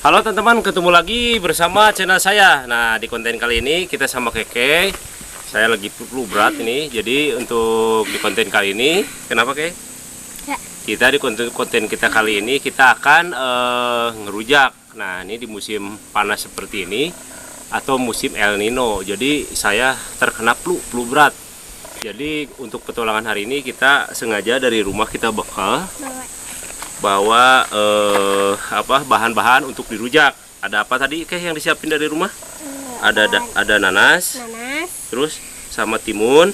Halo teman-teman, ketemu lagi bersama channel saya. Nah, di konten kali ini kita sama Keke. Saya lagi flu berat ini. Jadi untuk di konten kali ini, kenapa Keke? Ya. Kita di konten kita kali ini kita akan ngerujak. Nah, ini di musim panas seperti ini atau musim El Nino. Jadi saya terkena flu berat. Jadi untuk petualangan hari ini kita sengaja dari rumah kita bekal bawa bahan-bahan untuk dirujak. Ada apa tadi yang disiapin dari rumah? Ada nanas, terus sama timun,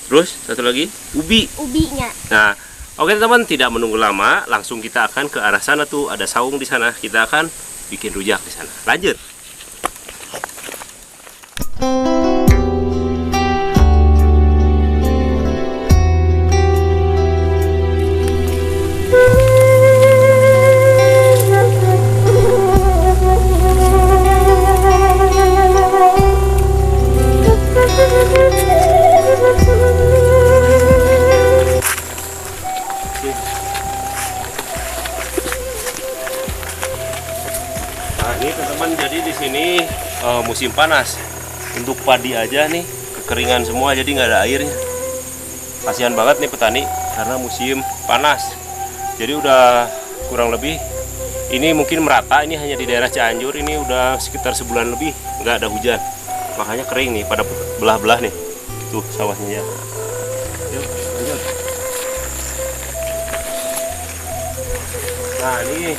terus satu lagi ubinya. Nah, oke teman-teman, tidak menunggu lama, langsung kita akan ke arah sana tuh. Ada saung di sana, kita akan bikin rujak di sana. Lanjut. Nah ini teman-teman, jadi di sini musim panas. Untuk padi aja nih kekeringan semua, jadi nggak ada airnya. Kasihan banget nih petani karena musim panas. Jadi udah kurang lebih ini mungkin merata, ini hanya di daerah Cianjur ini udah sekitar sebulan lebih nggak ada hujan. Makanya kering nih, pada belah-belah nih. Tuh sawahnya ya. Yuk, lanjut. Nah ini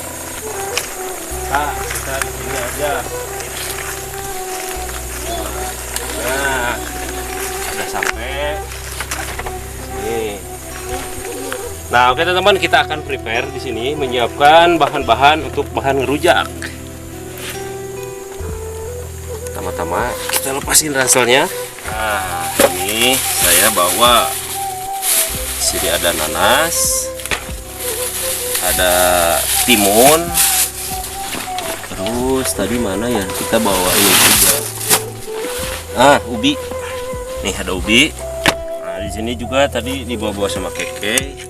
kita di sini aja. Nah, udah sampai sini. Nah, oke teman-teman, kita akan prepare di sini menyiapkan bahan-bahan untuk bahan ngerujak. Pertama-tama kita lepasin ranselnya. Nah, ini saya bawa sini ada nanas, ada timun. Terus tadi mana ya? Kita bawa ini juga. Ubi. Nih ada ubi. Nah, di sini juga tadi dibawa-bawa sama Keke.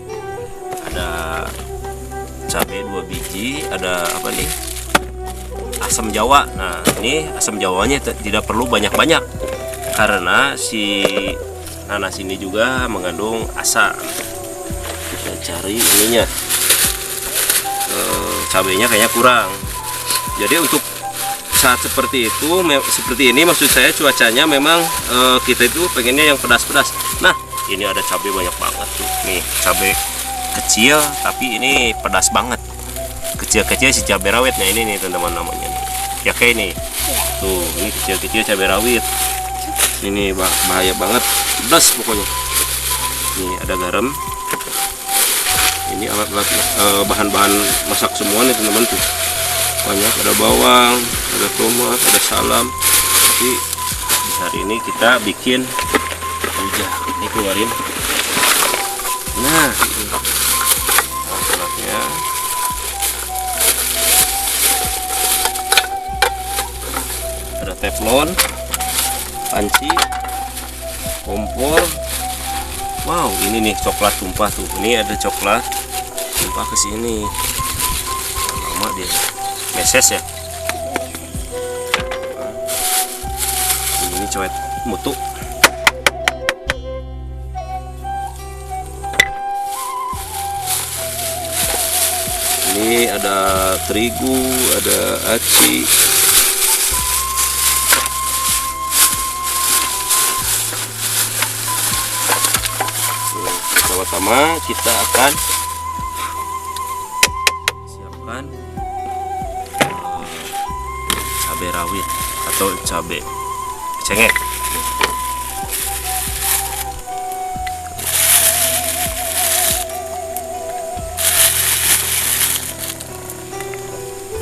Ada cabai 2 biji, ada apa nih? Asam jawa. Nah, ini asam jawanya tidak perlu banyak-banyak karena si nanas ini juga mengandung asam. Kita cari ininya. Cabainya kayaknya kurang. Jadi untuk saat seperti ini maksud saya cuacanya memang kita itu pengennya yang pedas-pedas. Nah, ini ada cabai banyak banget tuh. Nih, cabai kecil tapi ini pedas banget. Kecil-kecil si cabai rawit. Nah, ini nih teman-teman namanya nih. Ya kayak ini. Tuh, ini kecil-kecil cabai rawit. Ini bahaya banget. Pedas pokoknya. Nih, ada garam. Ini alat-alat bahan-bahan masak semua nih teman-teman tuh. Banyak, ada bawang, ada tomat, ada salam. Tapi di hari ini kita bikin rujak. Ini keluarin. Nah, ini alatnya. Ada teflon, panci, kompor. Wow, ini nih coklat tumpah tuh. Ini ada coklat tumpah ke sini. Lama dia meses ya. Ini coet mutu. Ini ada terigu, ada aci. Pertama-tama kita akan siapkan cabai rawit atau cabai cengek.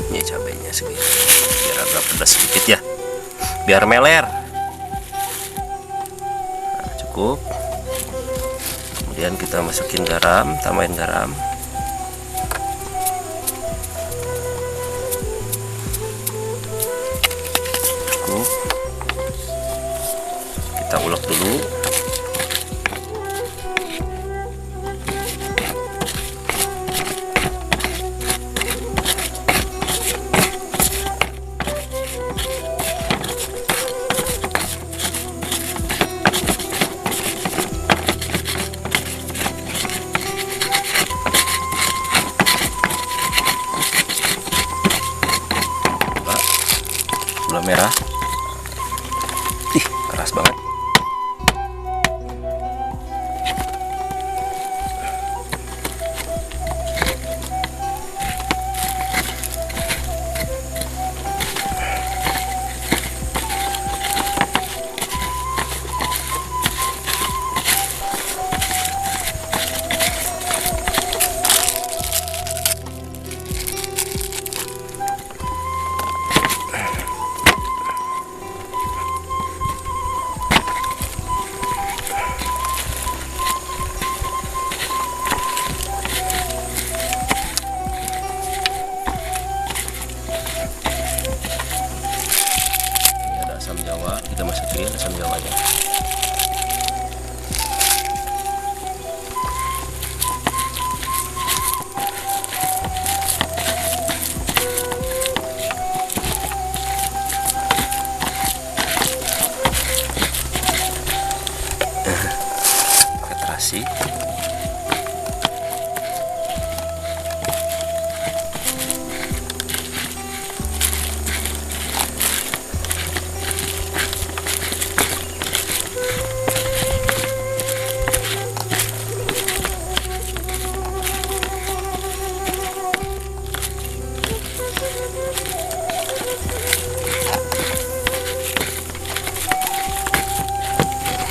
Ini cabainya segini, biar agak pedas sedikit ya, biar meler. Nah, cukup. Kemudian kita masukin garam, tambahin garam. Cukup. Kita ulek dulu. merah. Ih, keras banget. Kita masukin asam jawanya. Pakai terasi.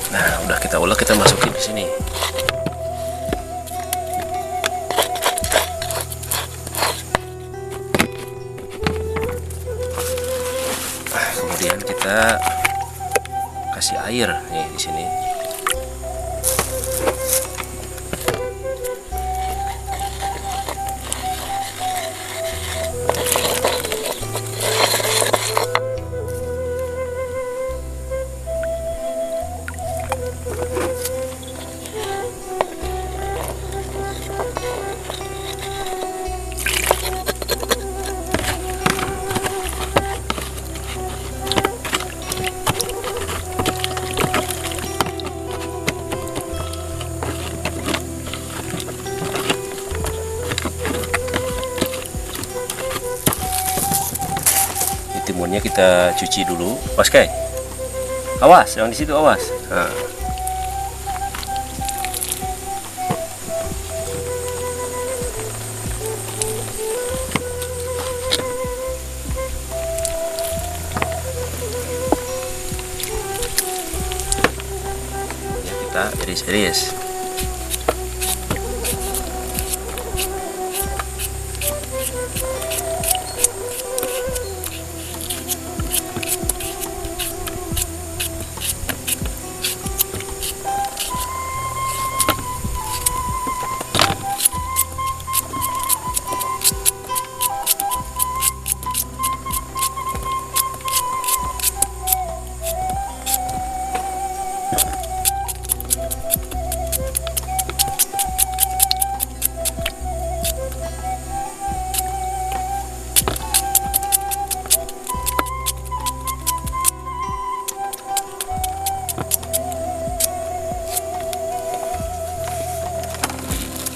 Nah, udah kita ulek, kita masukin di sini. Nah, kemudian kita kasih air nih di sini. Timunnya kita cuci dulu. Awas, Kay. Awas, yang di situ awas. Nah. Ya, kita iris-iris.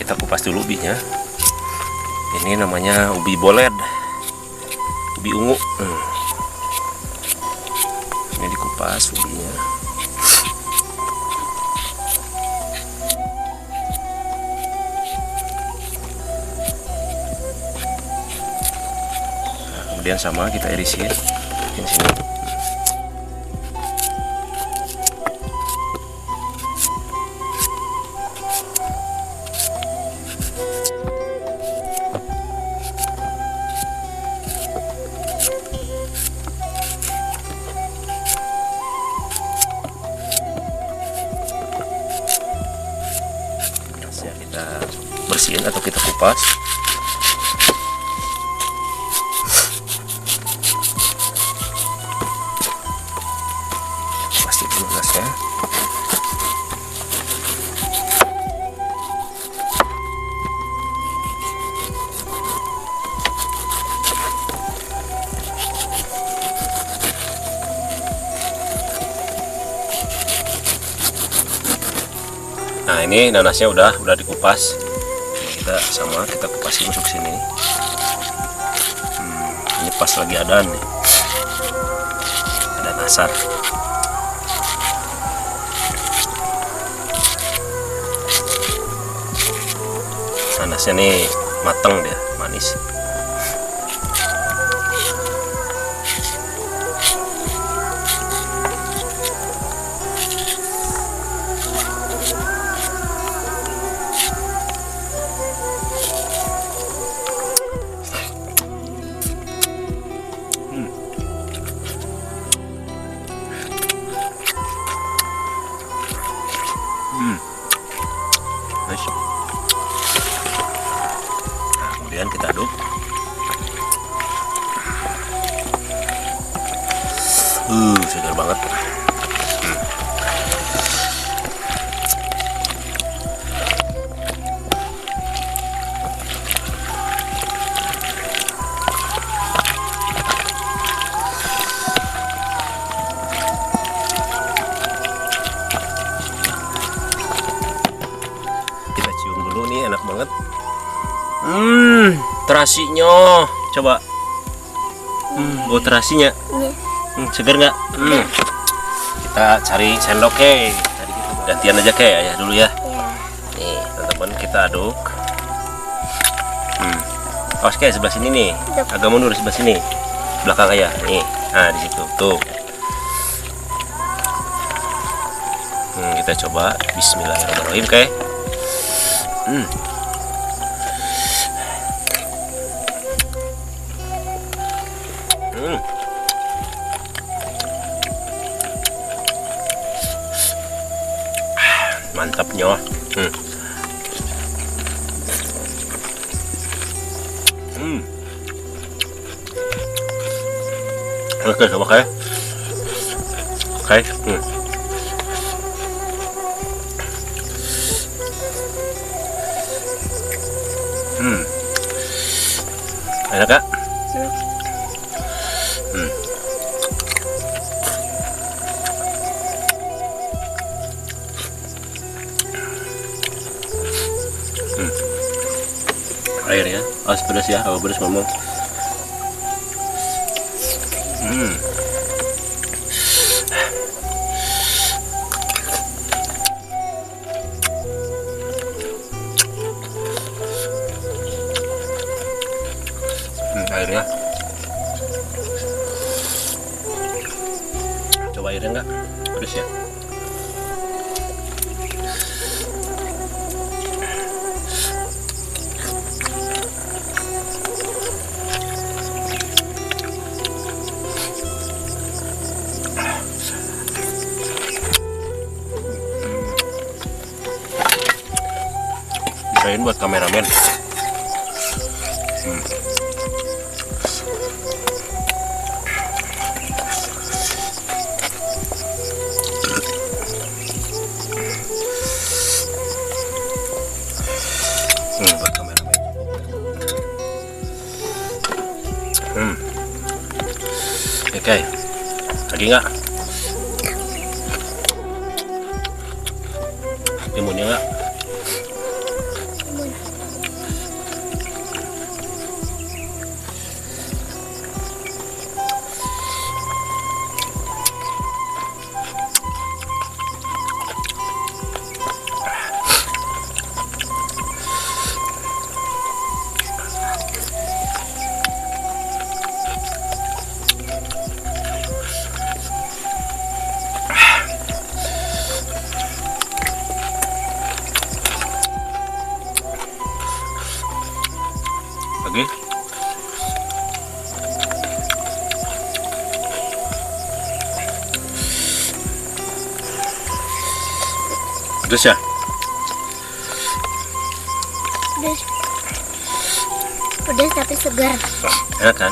Kita kupas dulu ubinya. Ini namanya ubi boled, ubi ungu. Ini dikupas ubinya. Nah, kemudian sama kita irisin di sini. Kita bersihin atau kita kupas. Pasti dulu gasnya. Nah, ini nanasnya udah dikupas. Kita kupasin masuk sini. Ini pas lagi ada nih. asar. Nanasnya nih mateng dia, manis. Nice. Nah, kemudian kita aduk. Segar banget. Kita cium dulu nih, enak banget. Terasinya, coba. Bau terasinya. Seger nggak? Kita cari sendok, Kay. Tadi kita gantian aja, Kay, ayah dulu ya. Nih, teman-teman, kita aduk. Awas, Kay, sebelah sini nih. Agak mundur sebelah sini. Belakang ayah. Nih. Nah, di situ. Tuh. Kita coba. Bismillahirrahmanirrahim, Kay. Mantapnya. Oke, coba Kay. Kay. Enak gak? Air ya, awas pedas ya, kalau pedas ngomong. Airnya, coba airnya enggak pedas ya. Ini buat kameramen. Buat kameramen. Oke, lagi nggak? Timunnya nggak? Lagi? Pedas ya? Pedas tapi segar. Enak kan?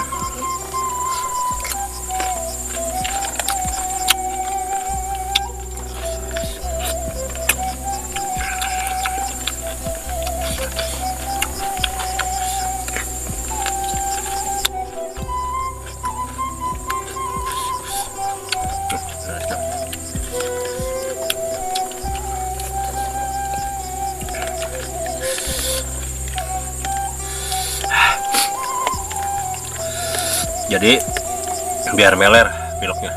Jadi biar meler piloknya.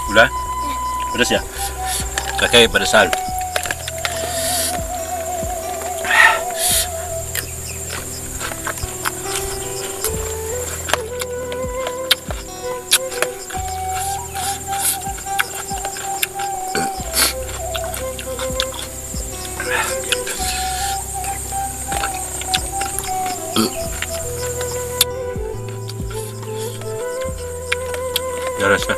Udah? Pedas ya? Oke, pedesan. Ya rasa.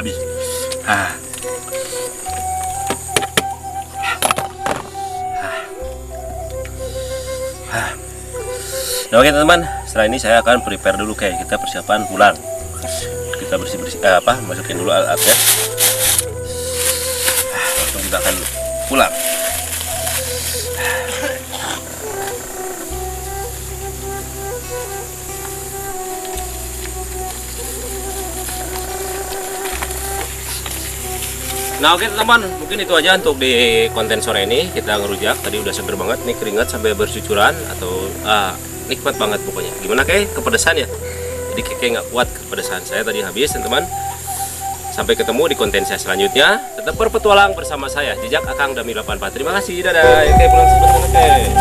Habis. Nah, oke teman-teman, setelah ini saya akan prepare dulu, kayak kita persiapan pulang. Kita bersih-bersih masukin dulu alat-alatnya. Langsung kita akan pulang. Nah oke teman, mungkin itu aja untuk di konten sore ini. Kita ngerujak, tadi udah seger banget nih, keringat sampai bercucuran atau nikmat banget pokoknya. Gimana kayak kepedesan ya? Jadi kayak nggak kuat kepedesan, saya tadi habis teman-teman. Sampai ketemu di konten saya selanjutnya. Tetap berpetualang bersama saya, Jejak Akang Dami 84. Terima kasih, dadah. Oke, pulang sebentar. Oke.